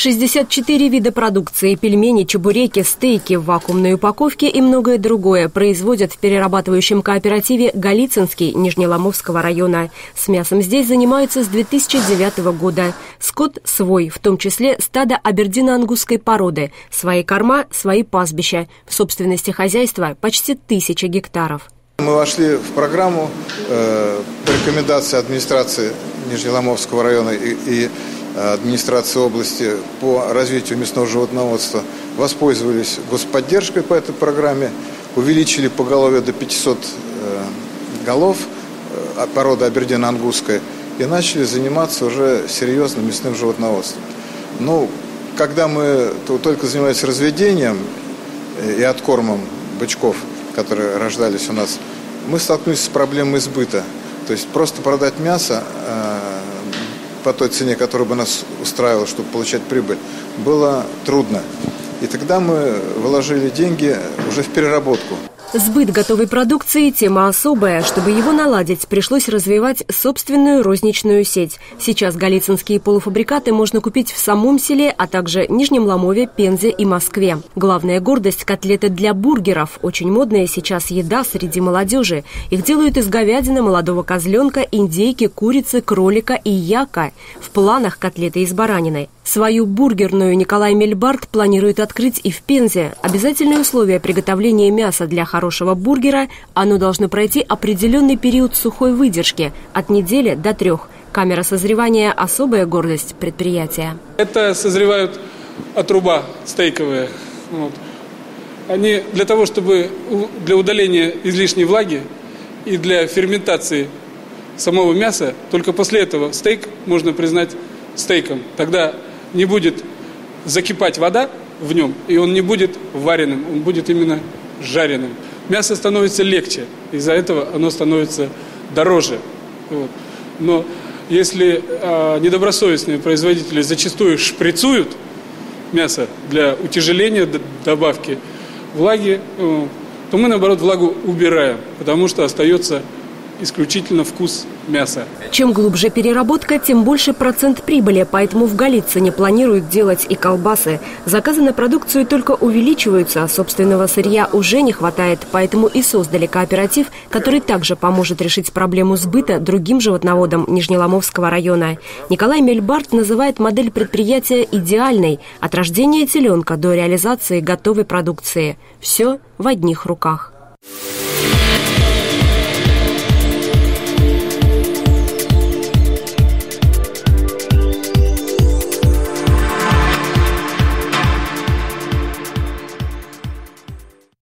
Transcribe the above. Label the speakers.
Speaker 1: 64 вида продукции, пельмени, чебуреки, стейки в вакуумной упаковке и многое другое производят в перерабатывающем кооперативе «Голицынский» Нижнеломовского района. С мясом здесь занимаются с 2009 года. Скот свой, в том числе стадо абердино-ангусской породы. Свои корма, свои пастбища. В собственности хозяйства почти 1000 гектаров.
Speaker 2: Мы вошли в программу по рекомендации администрации Нижнеломовского района и администрации области по развитию мясного животноводства. Воспользовались господдержкой по этой программе, увеличили поголовье до 500 голов породы абердино-ангусская и начали заниматься уже серьезно мясным животноводством. Когда мы только занимались разведением и откормом бычков, которые рождались у нас, мы столкнулись с проблемой сбыта. То есть просто продать мясо по той цене, которая бы нас устраивала, чтобы получать прибыль, было трудно. И тогда мы вложили деньги уже в переработку.
Speaker 1: Сбыт готовой продукции – тема особая. Чтобы его наладить, пришлось развивать собственную розничную сеть. Сейчас голицынские полуфабрикаты можно купить в самом селе, а также Нижнем Ломове, Пензе и Москве. Главная гордость – котлеты для бургеров. Очень модная сейчас еда среди молодежи. Их делают из говядины, молодого козленка, индейки, курицы, кролика и яка. В планах котлеты из баранины. Свою бургерную Николай Мельбарт планирует открыть и в Пензе. Обязательное условие приготовления мяса для хорошего бургера – оно должно пройти определенный период сухой выдержки – от недели до 3. Камера созревания – особая гордость предприятия.
Speaker 3: Это созревают отруба стейковые. Они для того, чтобы для удаления излишней влаги и для ферментации самого мяса, только после этого стейк можно признать стейком. Тогда не будет закипать вода в нем, и он не будет вареным, он будет именно жареным. Мясо становится легче, из-за этого оно становится дороже. Но если недобросовестные производители зачастую шприцуют мясо для утяжеления добавки влаги, то мы, наоборот, влагу убираем, потому что остается исключительно вкус мяса.
Speaker 1: Чем глубже переработка, тем больше процент прибыли, поэтому в Голицыне планируют делать и колбасы. Заказы на продукцию только увеличиваются, а собственного сырья уже не хватает, поэтому и создали кооператив, который также поможет решить проблему сбыта другим животноводам Нижнеломовского района. Николай Мельбарт называет модель предприятия идеальной – от рождения теленка до реализации готовой продукции. Все в одних руках.